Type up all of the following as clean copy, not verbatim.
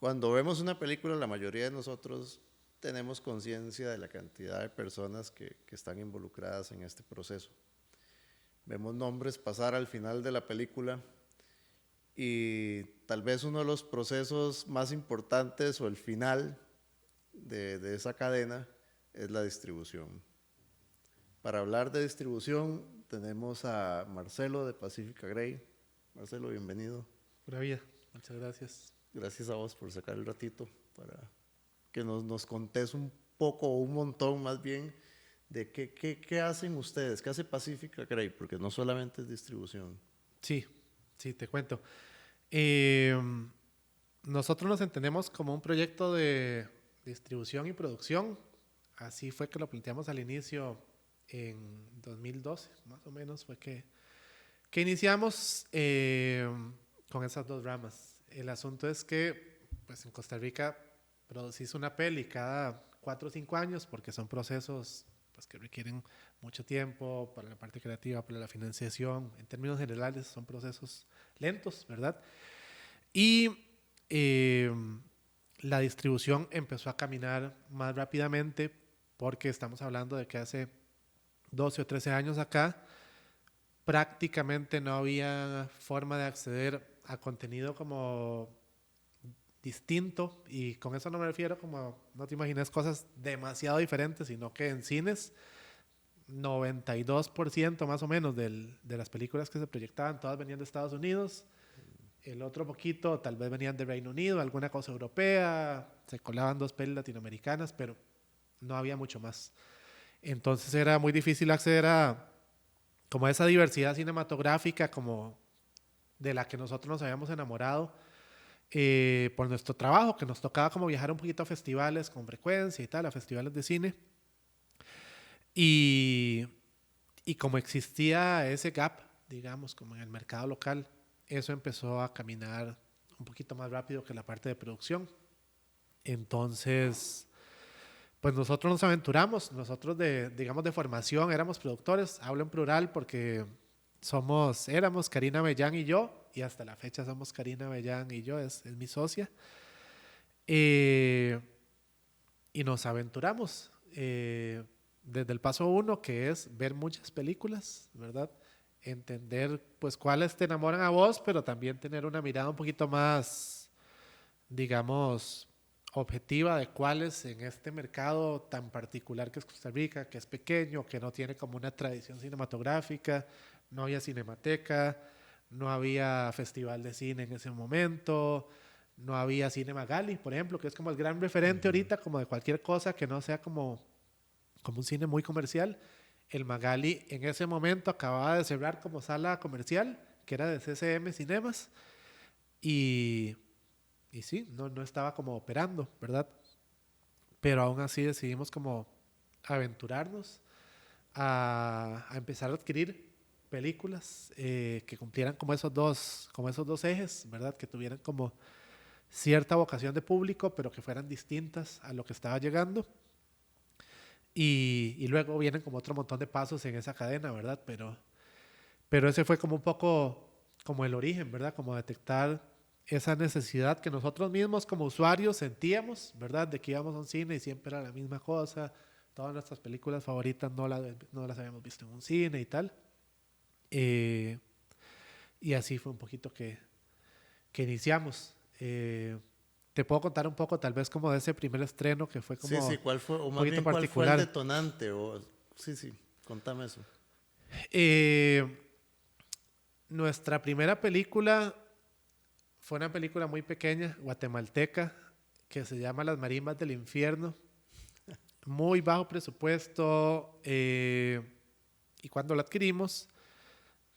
Cuando vemos una película, la mayoría de nosotros tenemos conciencia de la cantidad de personas que están involucradas en este proceso. Vemos nombres pasar al final de la película y tal vez uno de los procesos más importantes o el final de esa cadena es la distribución. Para hablar de distribución tenemos a Marcelo de Pacifica Grey. Marcelo, bienvenido. Pura vida, muchas gracias. Gracias a vos por sacar el ratito para que nos contés un poco o un montón más bien de qué hacen ustedes, qué hace Pacifica Grey, porque no solamente es distribución. Sí, sí, te cuento. Eh, Nosotros nos entendemos como un proyecto de distribución y producción. Así fue que lo planteamos al inicio en 2012, más o menos, fue que iniciamos con esas dos ramas. El asunto es que pues en Costa Rica producís una peli cada 4 o 5 años porque son procesos pues, que requieren mucho tiempo para la parte creativa, para la financiación. En términos generales son procesos lentos, ¿verdad? Y eh, la distribución empezó a caminar más rápidamente porque estamos hablando de que hace 12 o 13 años acá prácticamente no había forma de acceder a contenido como distinto, y con eso no me refiero como no te imaginas cosas demasiado diferentes, sino que en cines 92% más o menos de las películas que se proyectaban todas venían de Estados Unidos, el otro poquito tal vez venían de Reino Unido, alguna cosa europea, se colaban dos pelis latinoamericanas, pero no había mucho más. Entonces era muy difícil acceder a como esa diversidad cinematográfica como de la que nosotros nos habíamos enamorado por nuestro trabajo, que nos tocaba como viajar un poquito a festivales con frecuencia y tal, a festivales de cine. Y, y como existía ese gap, digamos, como en el mercado local, eso empezó a caminar un poquito más rápido que la parte de producción. Entonces, pues nosotros nos aventuramos, nosotros digamos de formación éramos productores, hablo en plural porque éramos Karina Bellán y yo, y hasta la fecha somos Karina Bellán y yo, es mi socia. Eh, y nos aventuramos desde el paso uno, que es ver muchas películas, ¿verdad? Entender pues cuáles te enamoran a vos, pero también tener una mirada un poquito más, digamos, objetiva de cuáles en este mercado tan particular que es Costa Rica, que es pequeño, que no tiene como una tradición cinematográfica, no había cinemateca, no había festival de cine en ese momento, no había Cine Magali, por ejemplo, que es como el gran referente ahorita, como de cualquier cosa que no sea como un cine muy comercial. El Magali en ese momento acababa de cerrar como sala comercial, que era de CCM Cinemas, y, y sí, no estaba como operando, ¿verdad? Pero aún así decidimos como aventurarnos a empezar a adquirir películas que cumplieran como esos dos ejes, ¿verdad? Que tuvieran como cierta vocación de público, pero que fueran distintas a lo que estaba llegando. Y luego vienen como otro montón de pasos en esa cadena, ¿verdad? Pero ese fue como un poco como el origen, ¿verdad? Como detectar esa necesidad que nosotros mismos como usuarios sentíamos, ¿verdad? De que íbamos a un cine y siempre era la misma cosa. Todas nuestras películas favoritas no las habíamos visto en un cine y tal. Eh, y así fue un poquito que iniciamos. Te puedo contar un poco tal vez como de ese primer estreno que fue Sí, como sí, ¿cuál fue, o un más poquito bien cuál fue el particular. detonante? Sí, sí, contame eso. Eh, Nuestra primera película fue una película muy pequeña, guatemalteca, que se llama Las Marimbas del Infierno. Muy bajo presupuesto. Y cuando la adquirimos,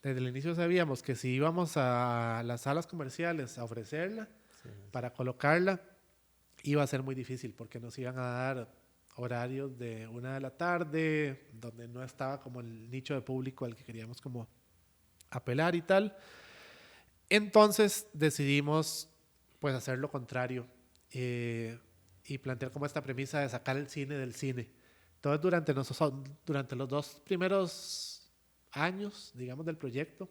desde el inicio sabíamos que si íbamos a las salas comerciales a ofrecerla, Sí, para colocarla, iba a ser muy difícil porque nos iban a dar horarios de 1 de la tarde, donde no estaba como el nicho de público al que queríamos como apelar y tal. Entonces decidimos pues hacer lo contrario eh, y plantear como esta premisa de sacar el cine del cine. Entonces durante los 2 primeros años, digamos, del proyecto,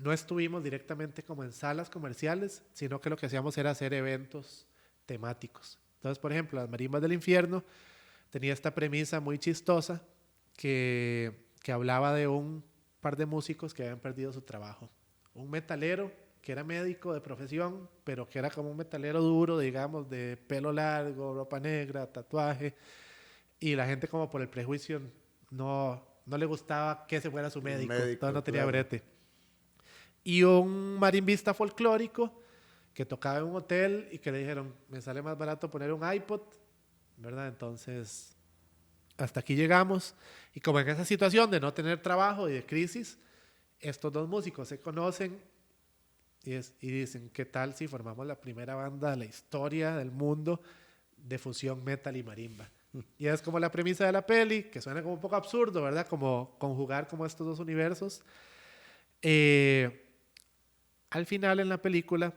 no estuvimos directamente como en salas comerciales, sino que lo que hacíamos era hacer eventos temáticos. Entonces, por ejemplo, las Marimbas del Infierno tenía esta premisa muy chistosa que hablaba de un par de músicos que habían perdido su trabajo. Un metalero que era médico de profesión, pero que era como un metalero duro, digamos, de pelo largo, ropa negra, tatuaje, y la gente como por el prejuicio no le gustaba que ese fuera su médico, entonces no tenía brete. Y un marimbista folclórico que tocaba en un hotel y que le dijeron, me sale más barato poner un iPod, ¿verdad? Entonces, hasta aquí llegamos. Y como en esa situación de no tener trabajo y de crisis, estos dos músicos se conocen y dicen, ¿qué tal si formamos la primera banda de la historia del mundo de fusión metal y marimba? Y es como la premisa de la peli, que suena como un poco absurdo, ¿verdad? Como conjugar como estos dos universos. Al final en la película,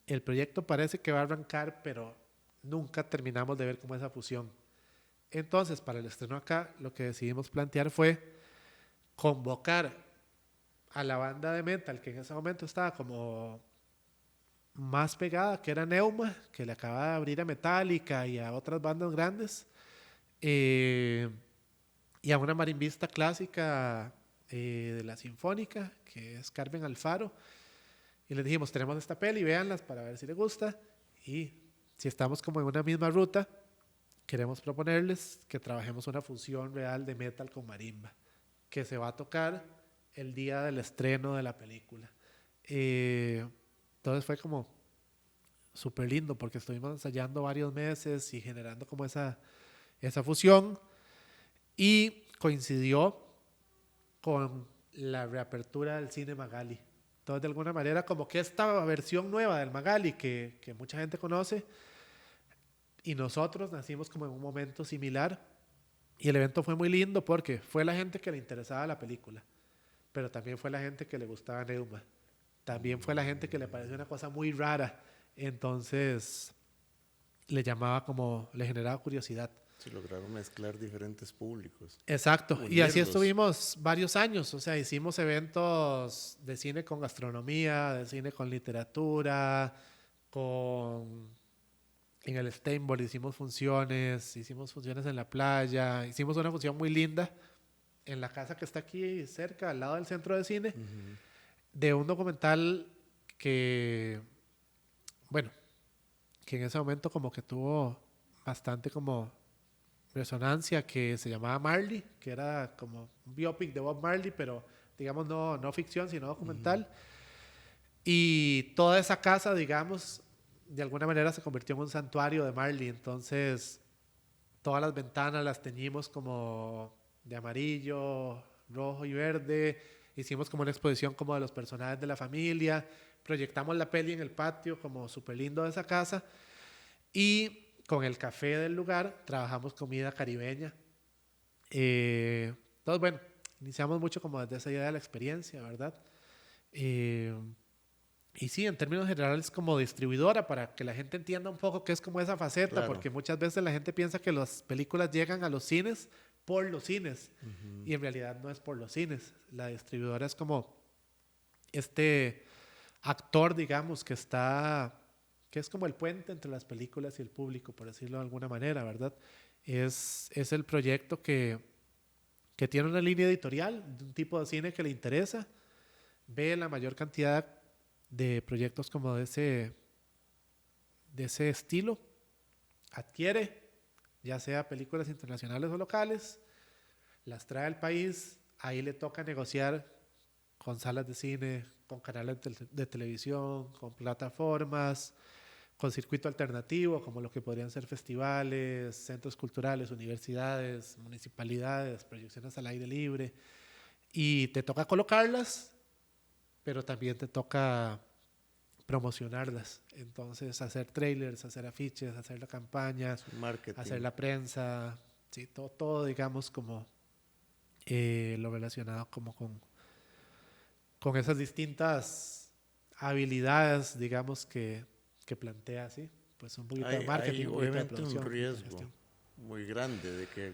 el proyecto parece que va a arrancar, pero nunca terminamos de ver como esa fusión. Entonces, para el estreno acá, lo que decidimos plantear fue convocar a la banda de metal que en ese momento estaba como más pegada, que era Neuma, que le acaba de abrir a Metallica y a otras bandas grandes, y a una marimbista clásica de la Sinfónica, que es Carmen Alfaro, y les dijimos, tenemos esta peli, véanlas para ver si les gusta, y si estamos como en una misma ruta, queremos proponerles que trabajemos una fusión real de metal con marimba, que se va a tocar el día del estreno de la película. Entonces fue como súper lindo porque estuvimos ensayando varios meses y generando como esa fusión, y coincidió con la reapertura del cine Magali. Entonces, de alguna manera, como que esta versión nueva del Magali que mucha gente conoce, y nosotros nacimos como en un momento similar, y el evento fue muy lindo porque fue la gente que le interesaba la película, pero también fue la gente que le gustaba Neuma, también fue la gente que le pareció una cosa muy rara, entonces le generaba curiosidad. Sí, lograron mezclar diferentes públicos. Exacto, Unirlos. y así estuvimos varios años, o sea, hicimos eventos de cine con gastronomía, de cine con literatura, en el Steinboll hicimos funciones en la playa, hicimos una función muy linda en la casa que está aquí cerca, al lado del centro de cine, de un documental que, bueno, que en ese momento como que tuvo bastante como resonancia, que se llamaba Marley, que era como un biopic de Bob Marley, pero digamos no ficción, sino documental. Y toda esa casa, digamos, de alguna manera se convirtió en un santuario de Marley. Entonces, todas las ventanas las teñimos como de amarillo, rojo y verde. Hicimos como una exposición como de los personajes de la familia. Proyectamos la peli en el patio, como súper lindo de esa casa. Y con el café del lugar trabajamos comida caribeña. Entonces, bueno, iniciamos mucho como desde esa idea de la experiencia, ¿verdad? Y sí, en términos generales como distribuidora, para que la gente entienda un poco qué es como esa faceta, claro. Porque muchas veces la gente piensa que las películas llegan a los cines por los cines, y en realidad no es por los cines. La distribuidora es como este actor, digamos, que es como el puente entre las películas y el público, por decirlo de alguna manera, ¿verdad? Es el proyecto que tiene una línea editorial de un tipo de cine que le interesa, ve la mayor cantidad de proyectos como de ese estilo, adquiere ya sea películas internacionales o locales, las trae al país, ahí le toca negociar con salas de cine, con canales de televisión, con plataformas, con circuito alternativo, como lo que podrían ser festivales, centros culturales, universidades, municipalidades, proyecciones al aire libre, y te toca colocarlas, pero también te toca promocionarlas. Entonces, hacer trailers, hacer afiches, hacer la campaña, hacer la prensa, sí, todo digamos, como lo relacionado como con esas distintas habilidades, digamos, que plantea, ¿sí? Pues un poquito de marketing, hay un poquito de obviamente producción, un riesgo muy grande de que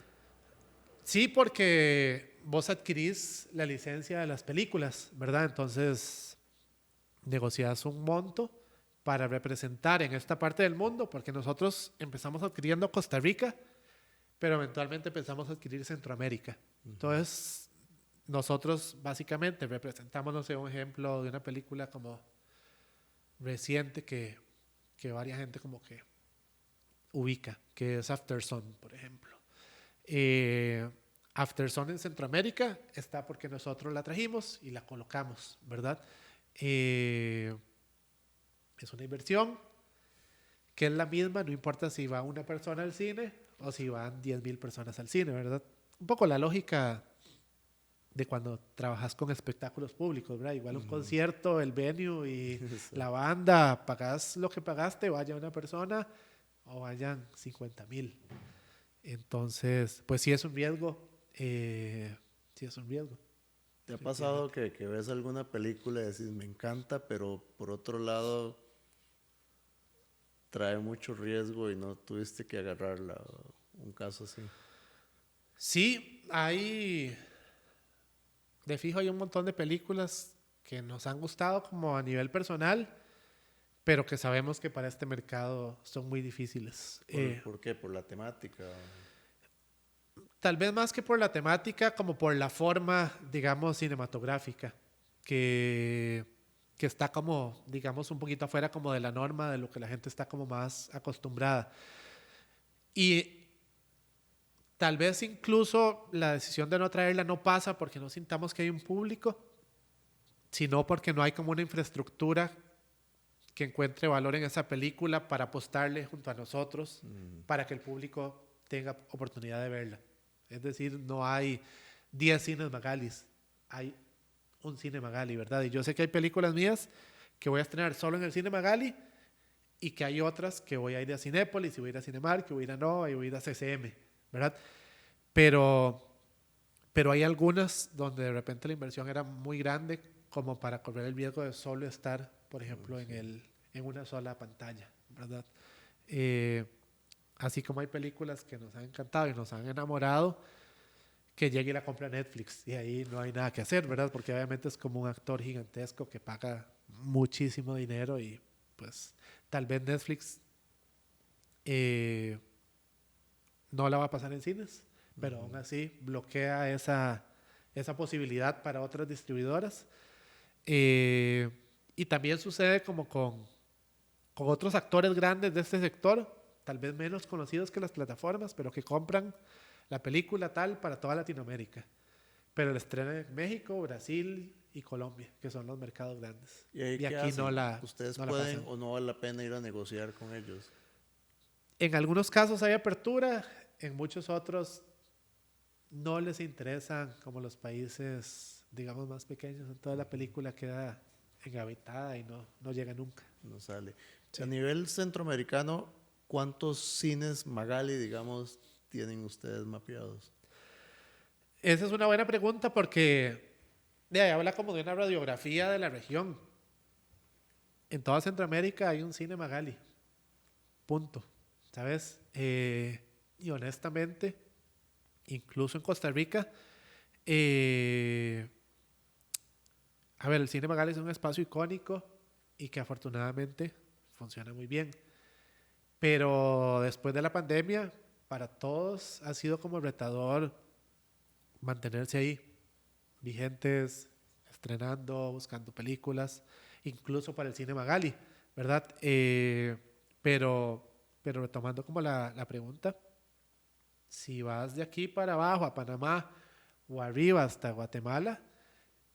Sí, porque vos adquirís la licencia de las películas, ¿verdad? Entonces negociás un monto para representar en esta parte del mundo, porque nosotros empezamos adquiriendo Costa Rica, pero eventualmente empezamos a adquirir Centroamérica. Entonces, nosotros básicamente representamos, no sé, un ejemplo de una película como reciente que varias gente como que ubica, que es Aftersun, por ejemplo. Eh, Aftersun en Centroamérica está porque nosotros la trajimos y la colocamos, ¿verdad? Eh, es una inversión que es la misma, no importa si va una persona al cine o si van 10,000 personas al cine, ¿verdad? Un poco la lógica de cuando trabajas con espectáculos públicos, ¿verdad? Igual un concierto, el venue y Sí. la banda, pagás lo que pagaste, vaya una persona o vayan 50,000. Entonces, pues sí es un riesgo, sí es un riesgo, ¿Te ha pasado definitivamente. que ves alguna película y decís, me encanta, pero por otro lado trae mucho riesgo y no tuviste que agarrarla? Un caso así. Sí, de fijo hay un montón de películas que nos han gustado como a nivel personal, pero que sabemos que para este mercado son muy difíciles. ¿Por qué? ¿Por la temática? Tal vez más que por la temática, como por la forma, digamos, cinematográfica, que, que está como, digamos, un poquito afuera como de la norma, de lo que la gente está como más acostumbrada. Y tal vez incluso la decisión de no traerla no pasa porque no sintamos que hay un público, sino porque no hay como una infraestructura que encuentre valor en esa película para apostarle junto a nosotros, para que el público tenga oportunidad de verla. Es decir, no hay 10 cines Magalis, hay un cine Magali, ¿verdad? Y yo sé que hay películas mías que voy a estrenar solo en el cine Magali y que hay otras que voy a ir a Cinépolis, y voy a ir a Cinemark, que voy a ir a Nova y voy a ir a CCM, ¿verdad? Pero, pero hay algunas donde de repente la inversión era muy grande como para correr el riesgo de solo estar, por ejemplo, en una sola pantalla, ¿verdad? Eh, Así como hay películas que nos han encantado y nos han enamorado, que llegue y la compra Netflix y ahí no hay nada que hacer, ¿verdad? Porque obviamente es como un actor gigantesco que paga muchísimo dinero y pues tal vez Netflix eh, no la va a pasar en cines, pero aún así bloquea esa posibilidad para otras distribuidoras. Eh, y también sucede como con otros actores grandes de este sector, tal vez menos conocidos que las plataformas, pero que compran la película tal para toda Latinoamérica. Pero la estrenan en México, Brasil y Colombia, que son los mercados grandes. ¿Y ahí Y qué aquí hacen? ¿Ustedes no la pueden pasan. o no vale la pena ir a negociar con ellos? En algunos casos hay apertura, en muchos otros no les interesan como los países, digamos, más pequeños. Entonces la película queda engavetada y no llega nunca. No sale. A Sí. nivel centroamericano, ¿cuántos cines Magali, digamos, tienen ustedes mapeados? Esa es una buena pregunta porque de ahí habla como de una radiografía de la región. En toda Centroamérica hay un cine Magali, punto, ¿sabes? Y honestamente, incluso en Costa Rica, eh, a ver, el cine Magali es un espacio icónico y que afortunadamente funciona muy bien. Pero después de la pandemia, para todos ha sido como retador mantenerse ahí, vigentes, estrenando, buscando películas, incluso para el cine Magali, ¿verdad? Pero, pero retomando como la pregunta, si vas de aquí para abajo, a Panamá, o arriba hasta Guatemala,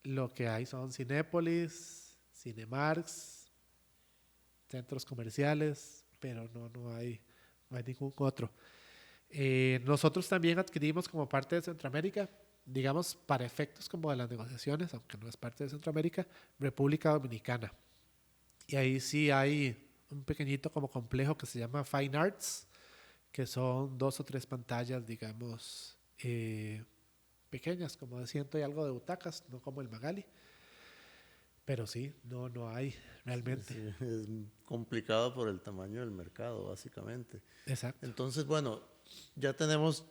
lo que hay son Cinépolis, Cinemarks, centros comerciales, pero no hay ningún otro. Nosotros también adquirimos como parte de Centroamérica, digamos, para efectos como de las negociaciones, aunque no es parte de Centroamérica, República Dominicana. Y ahí sí hay un pequeñito como complejo que se llama Fine Arts, que son 2 o 3 pantallas, digamos, pequeñas, como de ciento y algo de butacas, no como el Magali. Pero sí, no hay Sí, realmente. sí, es complicado por el tamaño del mercado, básicamente. Exacto. Entonces, bueno, ya tenemos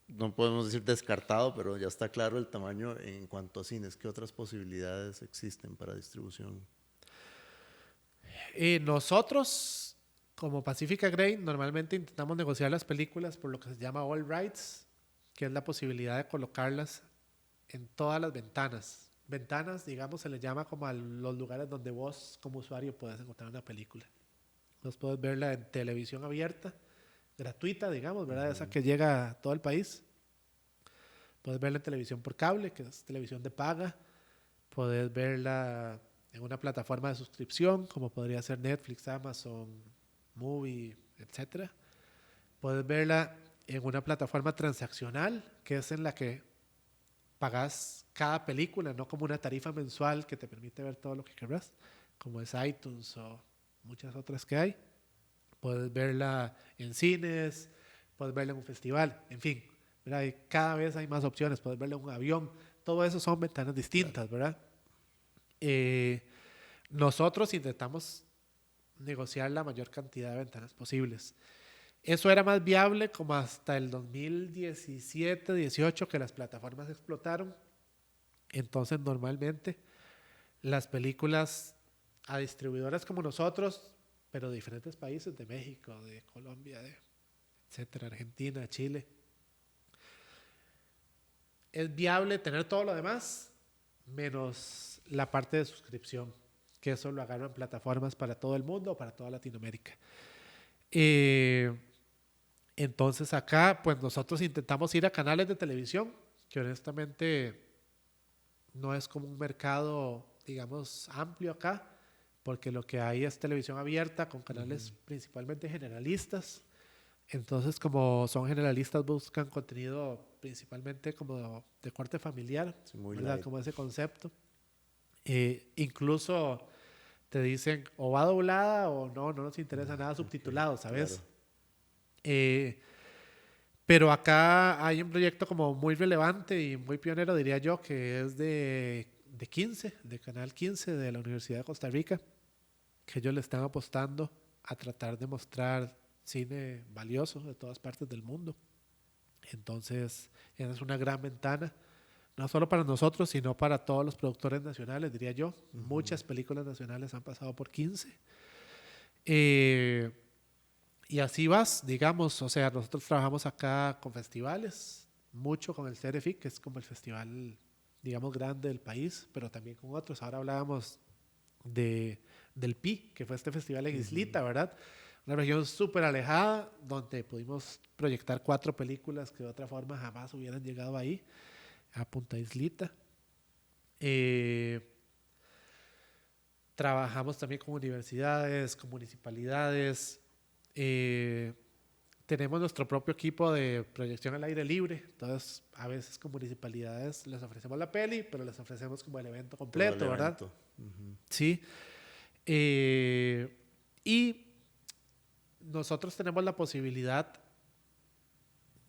no podemos decir descartado, pero ya está claro el tamaño en cuanto a cines. ¿Qué otras posibilidades existen para distribución? Nosotros, como Pacifica Grey, normalmente intentamos negociar las películas por lo que se llama all rights, que es la posibilidad de colocarlas en todas las ventanas. Ventanas, digamos, se le llama como a los lugares donde vos como usuario puedes encontrar una película. Vos puedes verla en televisión abierta, gratuita, digamos, ¿verdad? Esa que llega a todo el país. Puedes verla en televisión por cable, que es televisión de paga. Puedes verla en una plataforma de suscripción, como podría ser Netflix, Amazon, Movie, etcétera. Puedes verla en una plataforma transaccional, que es en la que pagas cada película, no como una tarifa mensual que te permite ver todo lo que querrás, como es iTunes o muchas otras que hay. Puedes verla en cines, puedes verla en un festival, en fin, ¿verdad? Y cada vez hay más opciones, puedes verla en un avión, todo eso son ventanas distintas, ¿verdad? Eh, Nosotros intentamos negociar la mayor cantidad de ventanas posibles. Eso era más viable como hasta el 2017, 18 que las plataformas explotaron. Entonces normalmente las películas a distribuidoras como nosotros, pero de diferentes países, de México, de Colombia, de etcétera, Argentina, Chile, es viable tener todo lo demás menos la parte de suscripción, que eso lo agarran plataformas para todo el mundo, para toda Latinoamérica. Eh, entonces acá, pues nosotros intentamos ir a canales de televisión, que honestamente no es como un mercado, digamos, amplio acá, porque lo que hay es televisión abierta con canales principalmente generalistas. Entonces, como son generalistas, buscan contenido principalmente como de corte familiar, Sí, muy ¿verdad? light. Como ese concepto. Incluso te dicen o va doblada o no, no nos interesa nada subtitulado, ¿sabes? Claro. Eh, pero acá hay un proyecto como muy relevante y muy pionero, diría yo, que es de 15, de Canal 15 de la Universidad de Costa Rica, que ellos le están apostando a tratar de mostrar cine valioso de todas partes del mundo. Entonces, esa es una gran ventana, no solo para nosotros, sino para todos los productores nacionales, diría yo. Muchas películas nacionales han pasado por 15. Eh, y así vas, digamos, o sea, nosotros trabajamos acá con festivales, mucho con el CEREFIC, que es como el festival, digamos, grande del país, pero también con otros. Ahora hablábamos del PI, que fue este festival en Islita, ¿verdad? Una región súper alejada, donde pudimos proyectar 4 películas que de otra forma jamás hubieran llegado ahí, a Punta Islita. Eh, Trabajamos también con universidades, con municipalidades. Eh, Tenemos nuestro propio equipo de proyección al aire libre. Entonces, a veces con municipalidades les ofrecemos la peli, pero les ofrecemos como el evento Todo el completo, ¿verdad? evento. Sí. Eh, y nosotros tenemos la posibilidad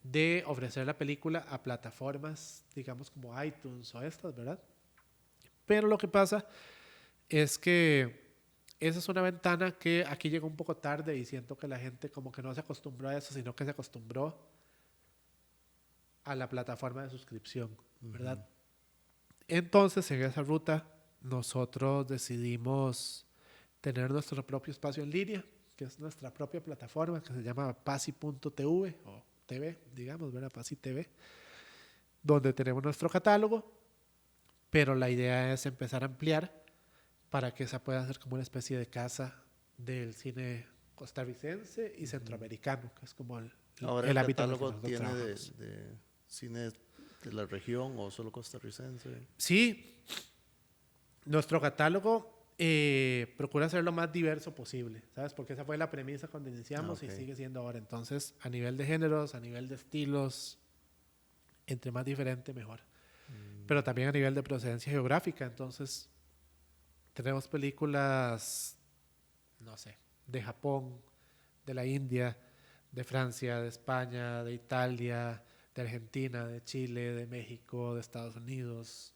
de ofrecer la película a plataformas, digamos como iTunes o estas, ¿verdad? Pero lo que pasa es que esa es una ventana que aquí llegó un poco tarde y siento que la gente como que no se acostumbró a eso, sino que se acostumbró a la plataforma de suscripción, ¿verdad? Entonces, en esa ruta, nosotros decidimos tener nuestro propio espacio en línea, que es nuestra propia plataforma, que se llama pasi.tv o TV, digamos, ¿verdad? Pasi TV, donde tenemos nuestro catálogo, pero la idea es empezar a ampliar para que esa pueda ser como una especie de casa del cine costarricense y centroamericano, que es como Ahora el el ámbito en el que catálogo nosotros tiene trabajamos. de cine de la región o solo costarricense. Sí, nuestro catálogo procura ser lo más diverso posible, ¿sabes? Porque esa fue la premisa cuando Ah, iniciamos ok. y sigue siendo ahora. Entonces, a nivel de géneros, a nivel de estilos, entre más diferente, mejor. Pero también a nivel de procedencia geográfica. Entonces, tenemos películas, no sé, de Japón, de la India, de Francia, de España, de Italia, de Argentina, de Chile, de México, de Estados Unidos,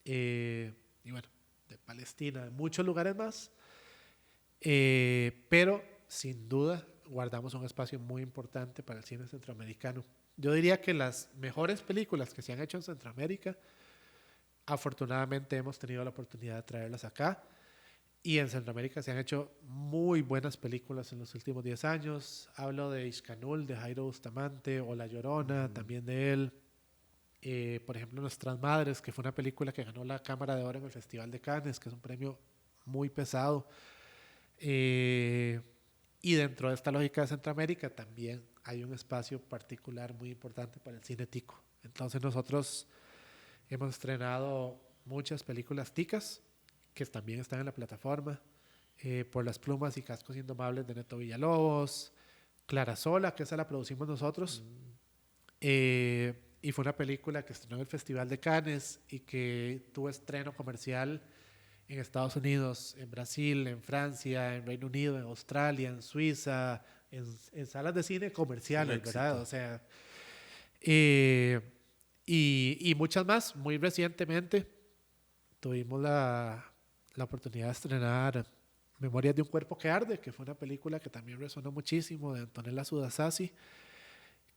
y bueno, de Palestina, de muchos lugares más. Pero sin duda guardamos un espacio muy importante para el cine centroamericano. Yo diría que las mejores películas que se han hecho en Centroamérica, afortunadamente hemos tenido la oportunidad de traerlas acá. Y en Centroamérica se han hecho muy buenas películas en los últimos 10 años. Hablo de Ixcanul, de Jairo Bustamante, o La Llorona, también de él. Por ejemplo, Nuestras Madres, que fue una película que ganó la Cámara de Oro en el Festival de Cannes, que es un premio muy pesado. Y dentro de esta lógica de Centroamérica también hay un espacio particular muy importante para el cine tico. Entonces nosotros hemos estrenado muchas películas ticas que también están en la plataforma. Por las plumas y cascos indomables de Neto Villalobos, Clara Sola, que esa la producimos nosotros. Y fue una película que estrenó en el Festival de Cannes y que tuvo estreno comercial en Estados Unidos, en Brasil, en Francia, en Reino Unido, en Australia, en Suiza, en salas de cine comerciales, ¿verdad? O sea, y muchas más. Muy recientemente tuvimos la oportunidad de estrenar Memorias de un cuerpo que arde, que fue una película que también resonó muchísimo, de Antonella Sudasasi,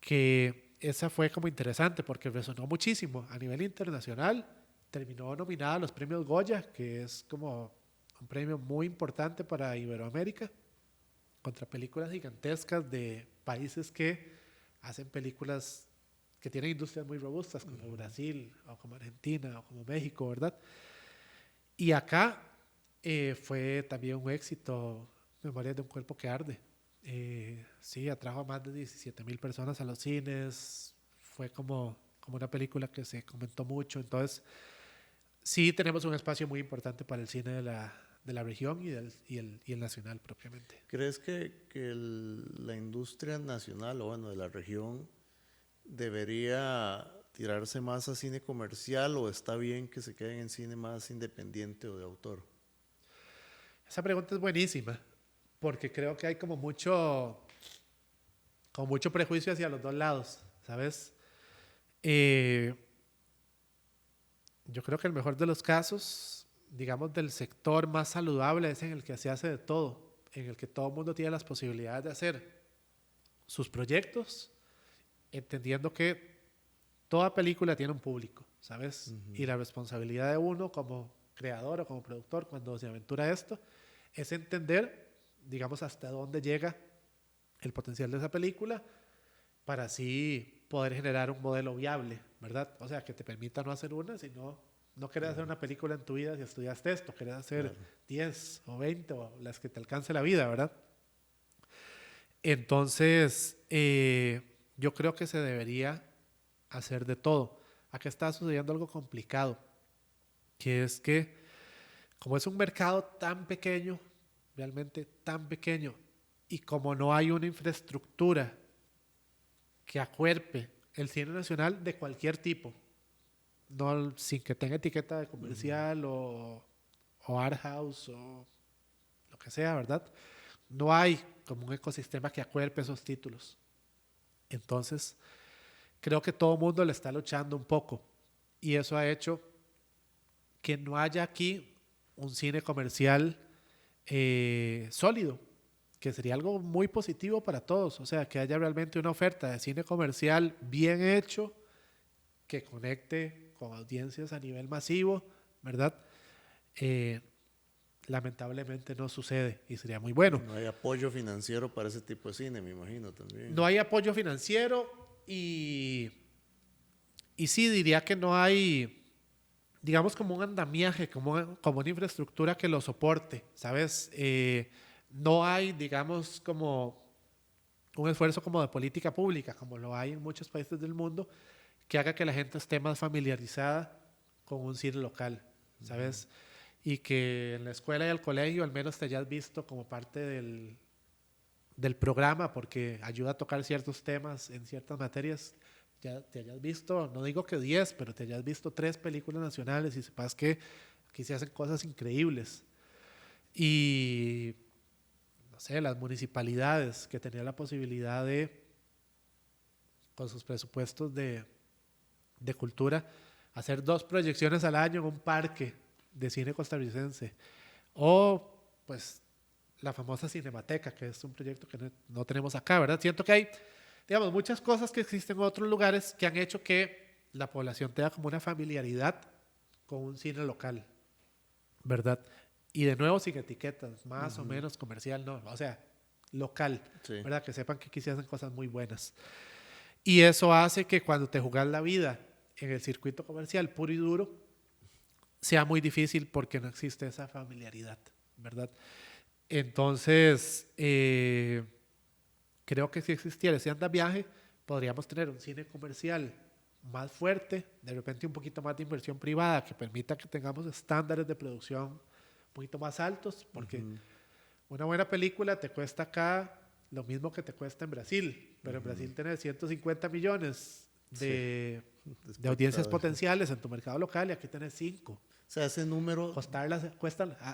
que esa fue como interesante porque resonó muchísimo a nivel internacional. Terminó nominada a los premios Goya, que es como un premio muy importante para Iberoamérica, contra películas gigantescas de países que hacen películas que tienen industrias muy robustas, como Brasil, o como Argentina, o como México, ¿verdad? Y acá fue también un éxito, Memorias de un cuerpo que arde. Sí, atrajo a más de 17,000 personas a los cines. Fue como una película que se comentó mucho. Entonces, sí tenemos un espacio muy importante para el cine de la región y el nacional propiamente. ¿Crees que la industria nacional, o bueno, de la región, debería tirarse más a cine comercial o está bien que se queden en cine más independiente o de autor? Esa pregunta es buenísima, porque creo que hay como mucho prejuicio hacia los dos lados, ¿sabes? Yo creo que el mejor de los casos, digamos, del sector más saludable es en el que se hace de todo, en el que todo el mundo tiene las posibilidades de hacer sus proyectos, entendiendo que toda película tiene un público, ¿sabes? Y la responsabilidad de uno como creador o como productor cuando se aventura esto es entender, digamos, hasta dónde llega el potencial de esa película para así poder generar un modelo viable, ¿verdad? O sea, que te permita no hacer una, sino no querés hacer una película en tu vida si estudiaste esto, querés hacer 10 o 20 o las que te alcance la vida, ¿verdad? Entonces, yo creo que se debería hacer de todo. Acá está sucediendo algo complicado, que es que como es un mercado tan pequeño, realmente tan pequeño, y como no hay una infraestructura que acuerpe el cine nacional de cualquier tipo, no, sin que tenga etiqueta de comercial o art house o lo que sea, ¿verdad? No hay como un ecosistema que acuerpe esos títulos. Entonces, creo que todo el mundo le está luchando un poco y eso ha hecho que no haya aquí un cine comercial sólido, que sería algo muy positivo para todos. O sea, que haya realmente una oferta de cine comercial bien hecho, que conecte con audiencias a nivel masivo, ¿verdad? Lamentablemente no sucede y sería muy bueno. No hay apoyo financiero para ese tipo de cine, me imagino también. No hay apoyo financiero y sí diría que no hay, digamos, como un andamiaje, como una infraestructura que lo soporte, ¿sabes? No hay, digamos, como un esfuerzo como de política pública, como lo hay en muchos países del mundo, que haga que la gente esté más familiarizada con un cine local, ¿sabes? Y que en la escuela y el colegio al menos te hayas visto como parte del programa, porque ayuda a tocar ciertos temas en ciertas materias. Ya te hayas visto, no digo que 10, pero te hayas visto 3 películas nacionales y sepas que aquí se hacen cosas increíbles. Y, no sé, las municipalidades que tenían la posibilidad de, con sus presupuestos de cultura, hacer 2 proyecciones al año en un parque de cine costarricense. O, pues, la famosa Cinemateca, que es un proyecto que no tenemos acá, ¿verdad? Siento que hay digamos, muchas cosas que existen en otros lugares que han hecho que la población tenga como una familiaridad con un cine local, ¿verdad? Y de nuevo sin etiquetas, más o menos comercial, no, o sea, local, Sí. ¿verdad? Que sepan que aquí se hacen cosas muy buenas. Y eso hace que cuando te jugas la vida en el circuito comercial puro y duro, sea muy difícil porque no existe esa familiaridad, ¿verdad? Entonces, creo que si existiera ese anda viaje, podríamos tener un cine comercial más fuerte, de repente un poquito más de inversión privada que permita que tengamos estándares de producción un poquito más altos, porque una buena película te cuesta acá lo mismo que te cuesta en Brasil, pero en Brasil tener 150 millones de audiencias Espectadores. potenciales en tu mercado local y aquí tenés 5. O sea, ese número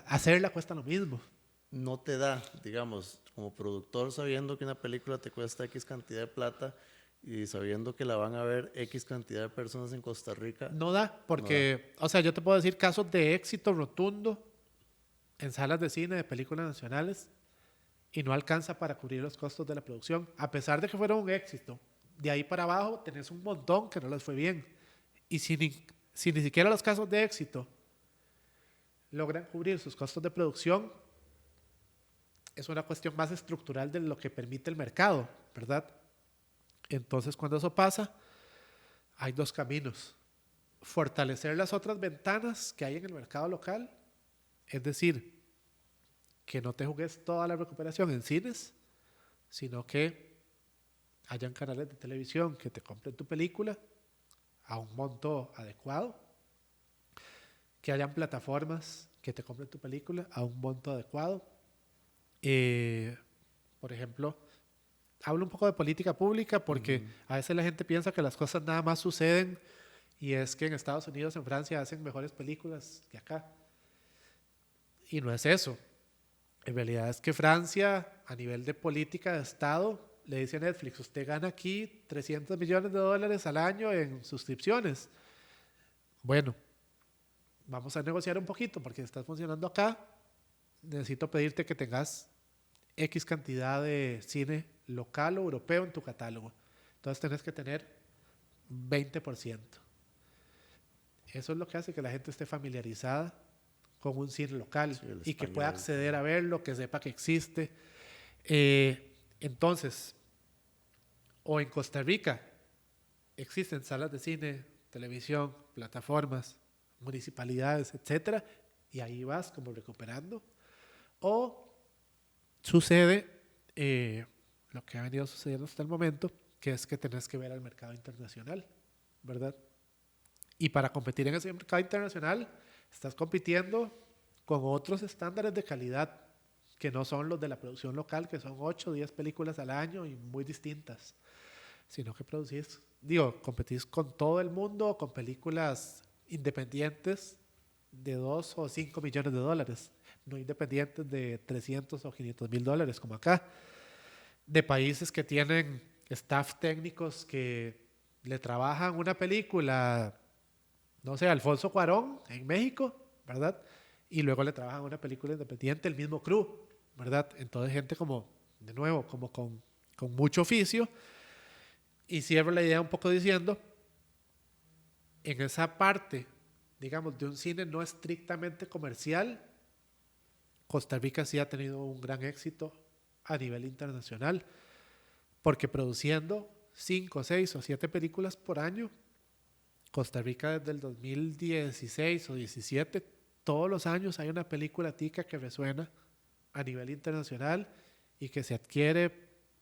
Hacerla cuesta lo mismo. no te da, digamos, como productor, sabiendo que una película te cuesta X cantidad de plata y sabiendo que la van a ver X cantidad de personas en Costa Rica. No da, porque, o sea, yo te puedo decir casos de éxito rotundo en salas de cine de películas nacionales y no alcanza para cubrir los costos de la producción, a pesar de que fueron un éxito. De ahí para abajo tenés un montón que no les fue bien. Y si ni siquiera los casos de éxito logran cubrir sus costos de producción, es una cuestión más estructural de lo que permite el mercado, ¿verdad? Entonces, cuando eso pasa, hay dos caminos. Fortalecer las otras ventanas que hay en el mercado local, es decir, que no te jugues toda la recuperación en cines, sino que hayan canales de televisión que te compren tu película a un monto adecuado, que hayan plataformas que te compren tu película a un monto adecuado. Por ejemplo, hablo un poco de política pública porque a veces la gente piensa que las cosas nada más suceden y es que en Estados Unidos, en Francia hacen mejores películas que acá. Y no es eso. En realidad es que Francia, a nivel de política de Estado, le dice a Netflix, usted gana aquí $300 millones al año en suscripciones. Bueno, vamos a negociar un poquito porque estás funcionando acá. Necesito pedirte que tengas X cantidad de cine local o europeo en tu catálogo. Entonces tenés que tener 20%. Eso es lo que hace que la gente esté familiarizada con un cine local y que pueda acceder a verlo, que sepa que existe. Entonces, o en Costa Rica existen salas de cine, televisión, plataformas, municipalidades, etcétera, y ahí vas como recuperando. O sucede lo que ha venido sucediendo hasta el momento, que es que tenés que ver al mercado internacional, ¿verdad? Y para competir en ese mercado internacional, estás compitiendo con otros estándares de calidad que no son los de la producción local, que son 8 o 10 películas al año y muy distintas, sino que competís con todo el mundo, con películas independientes de 2 o 5 millones de dólares, no independientes de 300 o 500 mil dólares como acá, de países que tienen staff técnicos que le trabajan una película, no sé, Alfonso Cuarón en México, ¿verdad? Y luego le trabajan una película independiente, el mismo crew, ¿verdad? Entonces gente como, de nuevo, como con mucho oficio. Y cierro la idea un poco diciendo, en esa parte, digamos, de un cine no estrictamente comercial, Costa Rica sí ha tenido un gran éxito a nivel internacional, porque produciendo 5, 6 o 7 películas por año, Costa Rica desde el 2016 o 17, todos los años hay una película tica que resuena a nivel internacional y que se adquiere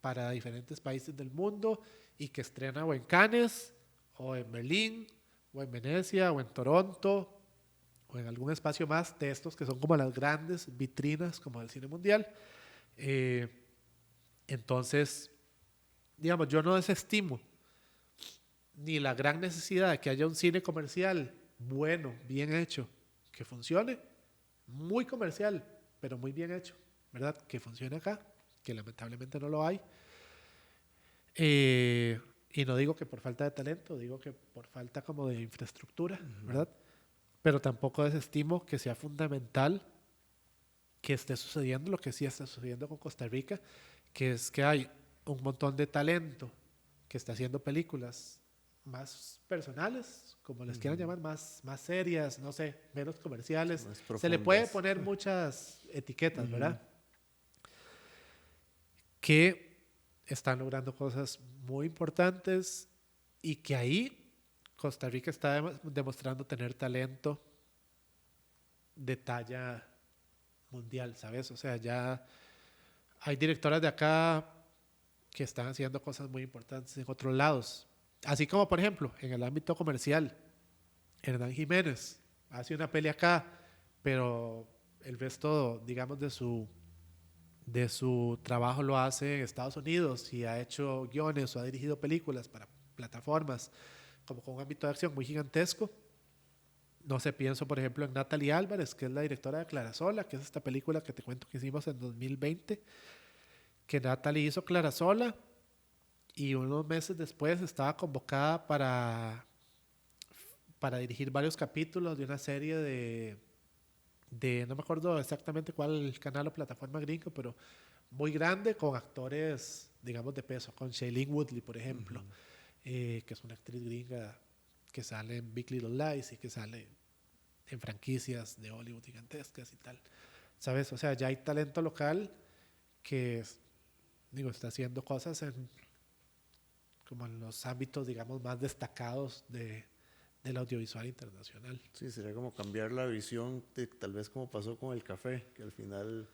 para diferentes países del mundo y que estrena o en Cannes, o en Berlín, o en Venecia, o en Toronto, o en algún espacio más de estos que son como las grandes vitrinas como del cine mundial. Entonces, digamos, yo no desestimo ni la gran necesidad de que haya un cine comercial bueno, bien hecho, que funcione, muy comercial, pero muy bien hecho, ¿verdad? Que funcione acá, que lamentablemente no lo hay. Y no digo que por falta de talento, digo que por falta como de infraestructura, ¿verdad? Pero tampoco desestimo que sea fundamental que esté sucediendo lo que sí está sucediendo con Costa Rica, que es que hay un montón de talento que está haciendo películas más personales, como les quieran llamar, más serias, no sé, menos comerciales. Más Se le puede profundas. poner muchas etiquetas, Ujú. ¿verdad? Que están logrando cosas muy importantes y que ahí Costa Rica está demostrando tener talento de talla mundial, ¿sabes? O sea, ya hay directoras de acá que están haciendo cosas muy importantes en otros lados. Así como, por ejemplo, en el ámbito comercial, Hernán Jiménez hace una peli acá, pero el resto, digamos, de su trabajo lo hace en Estados Unidos y ha hecho guiones o ha dirigido películas para plataformas como con un ámbito de acción muy gigantesco. No sé, pienso por ejemplo en Natalie Álvarez, que es la directora de Clarasola, que es esta película que te cuento que hicimos en 2020, que Natalie hizo Clarasola y unos meses después estaba convocada para dirigir varios capítulos de una serie no me acuerdo exactamente cuál canal o plataforma gringo, pero muy grande con actores, digamos, de peso, con Shailene Woodley, por ejemplo, que es una actriz gringa que sale en Big Little Lies y que sale en franquicias de Hollywood gigantescas y tal. ¿Sabes? O sea, ya hay talento local que, digo, está haciendo cosas como en los ámbitos, digamos, más destacados del audiovisual internacional. Sí, sería como cambiar la visión, de, tal vez como pasó con el café, que al final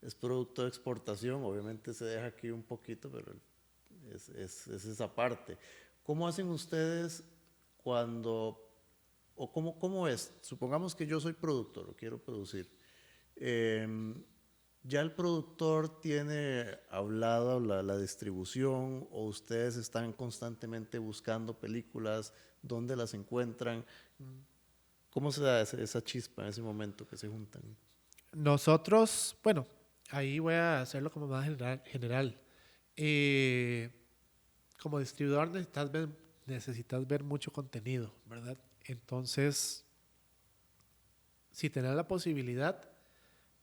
es producto de exportación, obviamente se deja aquí un poquito, pero es esa parte. ¿Cómo hacen ustedes cuando, o cómo es? Supongamos que yo soy productor o quiero producir. ¿Ya el productor tiene hablado la distribución o ustedes están constantemente buscando películas? ¿Dónde las encuentran? ¿Cómo se da esa chispa en ese momento que se juntan? Nosotros, bueno, ahí voy a hacerlo como más general. Eh, Como distribuidor necesitas ver mucho contenido, ¿verdad? Entonces, si tenés la posibilidad,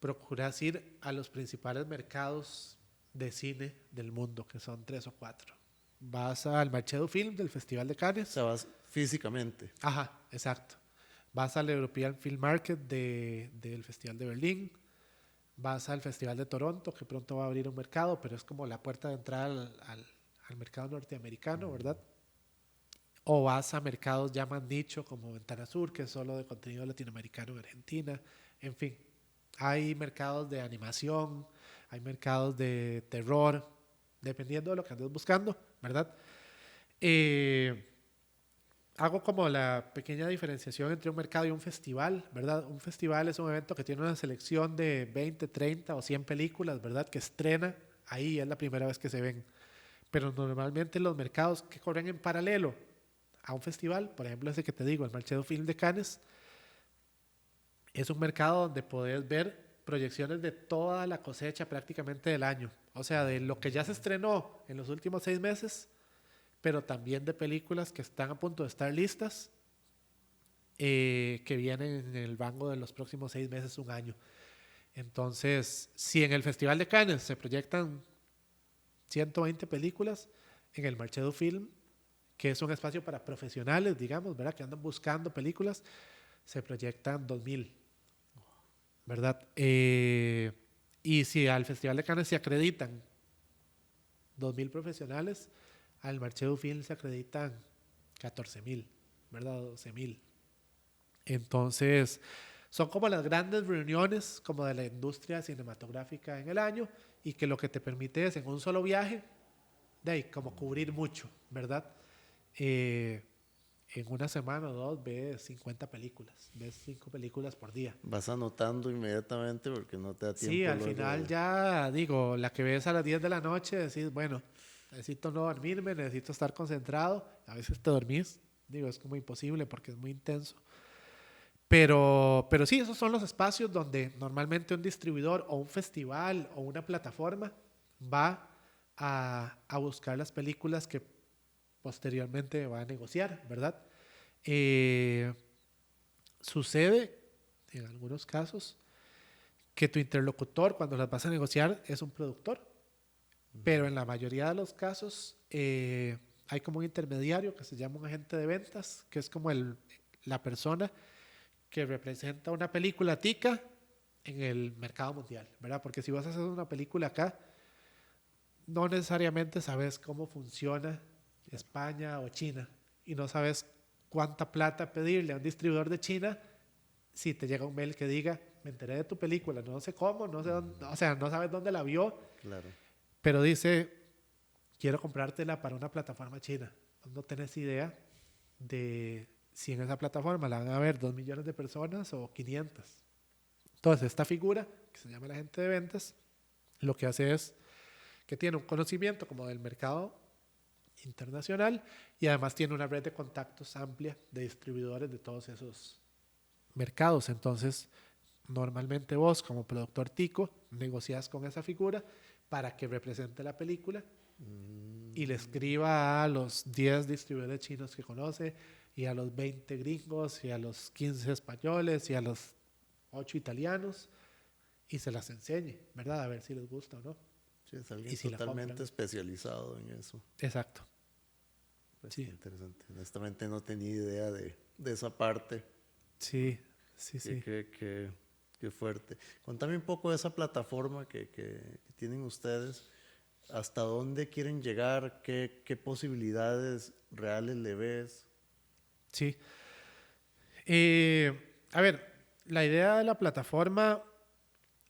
procuras ir a los principales mercados de cine del mundo, que son 3 o 4. Vas al Marché du Film del Festival de O sea, Cannes. vas físicamente. Ajá, exacto. Vas al European Film Market del Festival de Berlín. Vas al Festival de Toronto, que pronto va a abrir un mercado, pero es como la puerta de entrada al mercado norteamericano, ¿verdad? O vas a mercados ya más nicho, como Ventana Sur, que es solo de contenido latinoamericano en Argentina. En fin, hay mercados de animación, hay mercados de terror, dependiendo de lo que andes buscando, ¿verdad? Eh, Hago como la pequeña diferenciación entre un mercado y un festival, ¿verdad? Un festival es un evento que tiene una selección de 20, 30 o 100 películas, ¿verdad? Que estrena, ahí es la primera vez que se ven. Pero normalmente los mercados que corren en paralelo a un festival, por ejemplo ese que te digo, el Marché du Film de Cannes, es un mercado donde puedes ver proyecciones de toda la cosecha prácticamente del año. O sea, de lo que ya se estrenó en los últimos 6 meses, pero también de películas que están a punto de estar listas, que vienen en el rango de los próximos 6 meses, un año. Entonces, si en el Festival de Cannes se proyectan 120 películas, en el Marché du Film, que es un espacio para profesionales, digamos, ¿verdad? Que andan buscando películas, se proyectan 2000, ¿verdad? Y si al Festival de Cannes se acreditan 2000 profesionales, al Marché du Film se acreditan 14,000, ¿verdad? 12,000. Entonces, son como las grandes reuniones como de la industria cinematográfica en el año y que lo que te permite es en un solo viaje, de ahí, como cubrir mucho, ¿verdad? Eh, en una semana o dos ves 50 películas, ves 5 películas por día. Vas anotando inmediatamente porque no te da Sí, tiempo al luego final de... ya digo, la que ves a las 10 de la noche, decís, bueno, necesito no dormirme, necesito estar concentrado. A veces te dormís, digo, es como imposible porque es muy intenso. Pero sí, esos son los espacios donde normalmente un distribuidor o un festival o una plataforma va a buscar las películas que posteriormente va a negociar, ¿verdad? Eh, Sucede en algunos casos que tu interlocutor cuando las vas a negociar es un productor, pero en la mayoría de los casos hay como un intermediario que se llama un agente de ventas, que es como la persona que representa una película tica en el mercado mundial, ¿verdad? Porque si vas a hacer una película acá, no necesariamente sabes cómo funciona España o China y no sabes cuánta plata pedirle a un distribuidor de China si te llega un mail que diga, me enteré de tu película, no sé cómo, no sé dónde, o sea, no sabes dónde la vio, Claro. pero dice, quiero comprártela para una plataforma china. No tenés idea de si en esa plataforma la van a ver 2 millones de personas o 500. Entonces, esta figura, que se llama el agente de ventas, lo que hace es que tiene un conocimiento como del mercado internacional y además tiene una red de contactos amplia de distribuidores de todos esos mercados. Entonces, normalmente vos como productor tico negocias con esa figura para que represente la película y le escriba a los 10 distribuidores chinos que conoce y a los 20 gringos y a los 15 españoles y a los 8 italianos y se las enseñe, ¿verdad? A ver si les gusta o no. Sí, es alguien Y si la totalmente compran. especializado en eso. Exacto. Pues Sí. qué interesante. Honestamente no tenía idea de esa parte. Sí, sí, sí. Qué fuerte. Contame un poco de esa plataforma que tienen ustedes. ¿Hasta dónde quieren llegar? ¿Qué posibilidades reales le ves? Sí. A ver, la idea de la plataforma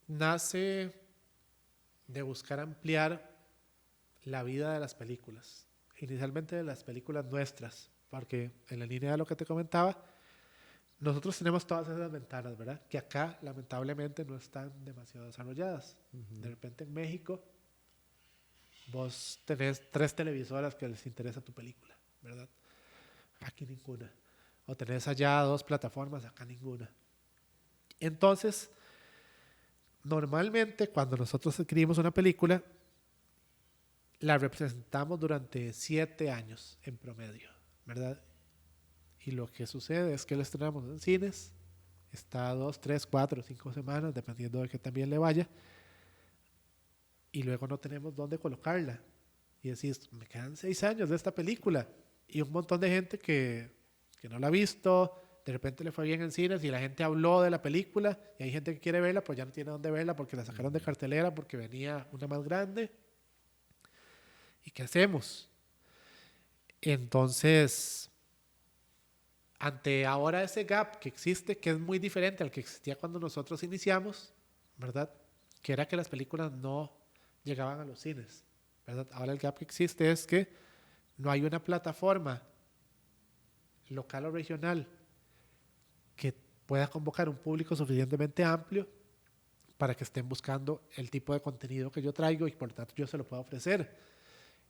nace de buscar ampliar la vida de las películas. Inicialmente de las películas nuestras, porque en la línea de lo que te comentaba, nosotros tenemos todas esas ventanas, ¿verdad? Que acá lamentablemente no están demasiado desarrolladas. De repente en México vos tenés 3 televisoras que les interesa tu película, ¿verdad? Aquí ninguna. O tenés allá 2 plataformas, acá ninguna. Entonces, normalmente cuando nosotros escribimos una película, la representamos durante 7 años en promedio, ¿verdad? Y lo que sucede es que la estrenamos en cines, está 2, 3, 4, 5 semanas, dependiendo de que también le vaya, y luego no tenemos dónde colocarla. Y decís, me quedan 6 años de esta película, y un montón de gente que no la ha visto, de repente le fue bien en cines y la gente habló de la película, y hay gente que quiere verla, pues ya no tiene dónde verla porque la sacaron de cartelera porque venía una más grande. ¿Y qué hacemos? Entonces, ante ahora ese gap que existe, que es muy diferente al que existía cuando nosotros iniciamos, ¿verdad? Que era que las películas no llegaban a los cines, ¿verdad? Ahora el gap que existe es que no hay una plataforma local o regional que pueda convocar un público suficientemente amplio para que estén buscando el tipo de contenido que yo traigo y por tanto yo se lo puedo ofrecer.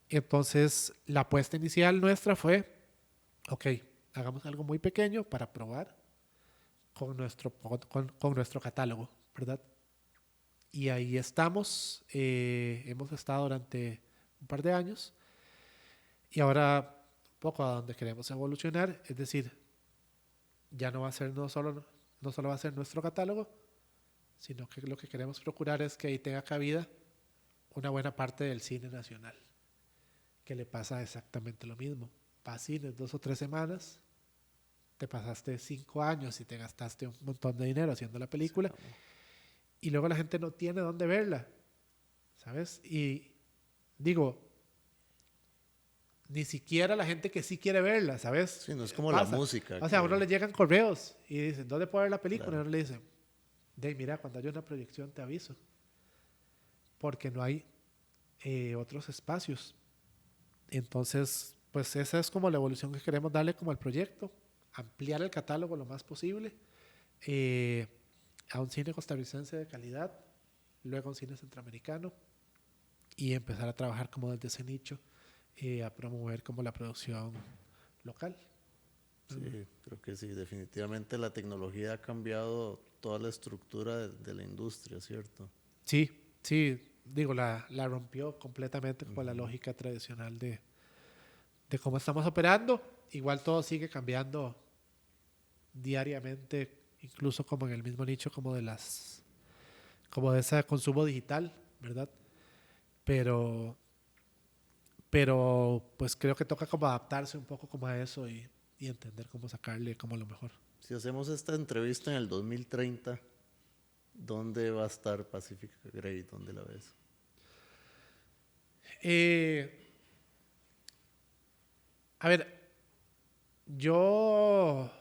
Entonces, la apuesta inicial nuestra fue, ok, hagamos algo muy pequeño para probar con nuestro catálogo, ¿verdad? Y ahí estamos, hemos estado durante un par de años y ahora un poco a donde queremos evolucionar, es decir, ya no va a ser no solo va a ser nuestro catálogo, sino que lo que queremos procurar es que ahí tenga cabida una buena parte del cine nacional, que le pasa exactamente lo mismo. Vas a cines 2 o 3 semanas, te pasaste 5 años y te gastaste un montón de dinero haciendo la película y luego la gente no tiene dónde verla, ¿sabes? Y digo, ni siquiera la gente que sí quiere verla, ¿sabes? Sí, no es como la Pasa. música. O sea, a uno le llegan correos y dicen, ¿dónde puedo ver la película? Claro. Y uno le dice, mira, cuando haya una proyección te aviso, porque no hay otros espacios. Entonces, pues esa es como la evolución que queremos darle como al proyecto, ampliar el catálogo lo más posible a un cine costarricense de calidad, luego a un cine centroamericano y empezar a trabajar como desde ese nicho a promover como la producción local. Sí, creo que sí, definitivamente la tecnología ha cambiado toda la estructura de la industria, ¿cierto? Sí, sí, digo, la rompió completamente con la lógica tradicional de cómo estamos operando. Igual todo sigue cambiando diariamente, incluso como en el mismo nicho como de ese consumo digital, ¿verdad? Pero, pero pues creo que toca como adaptarse un poco como a eso y entender cómo sacarle como lo mejor. Si hacemos esta entrevista en el 2030, ¿dónde va a estar Pacific Grey? ¿Dónde la ves? A ver, yo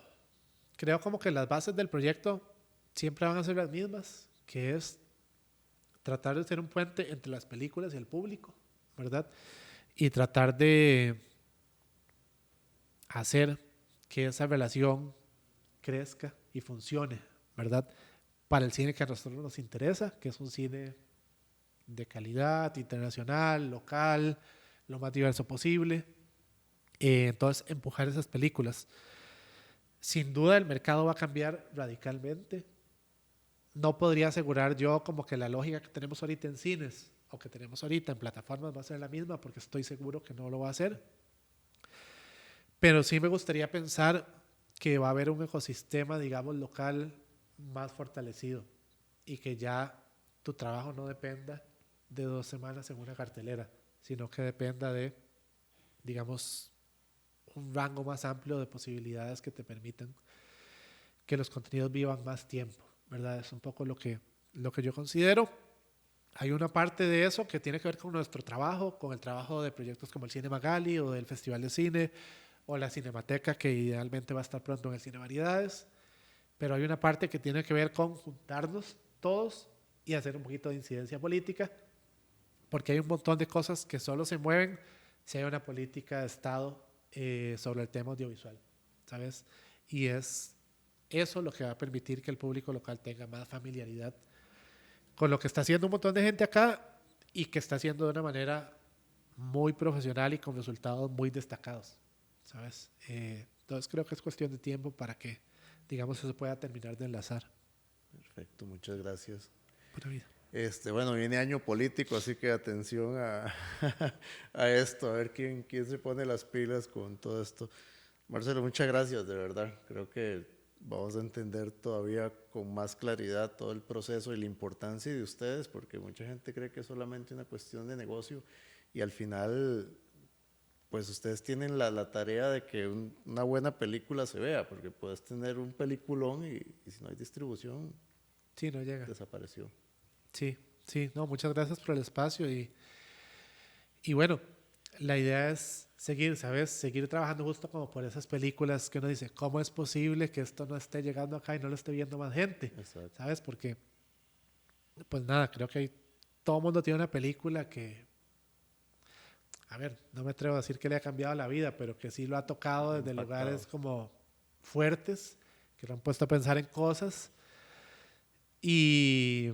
creo como que las bases del proyecto siempre van a ser las mismas, que es tratar de ser un puente entre las películas y el público, ¿verdad? Y tratar de hacer que esa relación crezca y funcione, ¿verdad? Para el cine que a nosotros nos interesa, que es un cine de calidad, internacional, local, lo más diverso posible. Entonces, empujar esas películas. Sin duda, el mercado va a cambiar radicalmente. No podría asegurar yo como que la lógica que tenemos ahorita en cines o que tenemos ahorita en plataformas va a ser la misma, porque estoy seguro que no lo va a hacer. Pero sí me gustaría pensar que va a haber un ecosistema, digamos, local más fortalecido y que ya tu trabajo no dependa de 2 semanas en una cartelera, sino que dependa de, digamos, un rango más amplio de posibilidades que te permitan que los contenidos vivan más tiempo, ¿verdad? Es un poco lo que yo considero. Hay una parte de eso que tiene que ver con nuestro trabajo, con el trabajo de proyectos como el Cine Magali o del Festival de Cine o la Cinemateca, que idealmente va a estar pronto en el Cine Variedades. Pero hay una parte que tiene que ver con juntarnos todos y hacer un poquito de incidencia política, porque hay un montón de cosas que solo se mueven si hay una política de Estado sobre el tema audiovisual, ¿sabes? Y es eso lo que va a permitir que el público local tenga más familiaridad con lo que está haciendo un montón de gente acá y que está haciendo de una manera muy profesional y con resultados muy destacados, ¿sabes? Entonces creo que es cuestión de tiempo para que, digamos, eso pueda terminar de enlazar. Perfecto, muchas gracias. Pura vida. Bueno, viene año político, así que atención a esto, a ver quién se pone las pilas con todo esto. Marcelo, muchas gracias, de verdad. Creo que vamos a entender todavía con más claridad todo el proceso y la importancia de ustedes, porque mucha gente cree que es solamente una cuestión de negocio y al final, pues ustedes tienen la tarea de que una buena película se vea, porque puedes tener un peliculón y si no hay distribución, Sí, no llega. desapareció. Sí, sí, no, muchas gracias por el espacio y bueno, la idea es seguir, ¿sabes? Seguir trabajando justo como por esas películas que uno dice, ¿cómo es posible que esto no esté llegando acá y no lo esté viendo más gente? Exacto. ¿Sabes? Porque, pues nada, creo que todo el mundo tiene una película que, a ver, no me atrevo a decir que le ha cambiado la vida, pero que sí lo ha tocado desde Impactado. lugares como fuertes, que lo han puesto a pensar en cosas. Y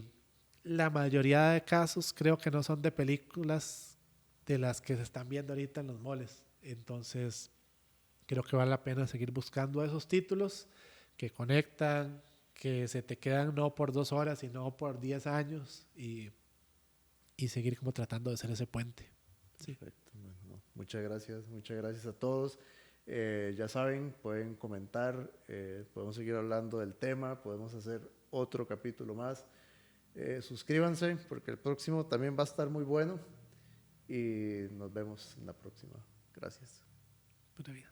la mayoría de casos creo que no son de películas de las que se están viendo ahorita en los moles. Entonces, creo que vale la pena seguir buscando esos títulos que conectan, que se te quedan no por 2 horas, sino por 10 años y seguir como tratando de ser ese puente. Sí. Perfecto. Bueno, muchas gracias a todos. Ya saben, pueden comentar, podemos seguir hablando del tema, podemos hacer otro capítulo más. Suscríbanse porque el próximo también va a estar muy bueno y nos vemos en la próxima. Gracias. Pura vida.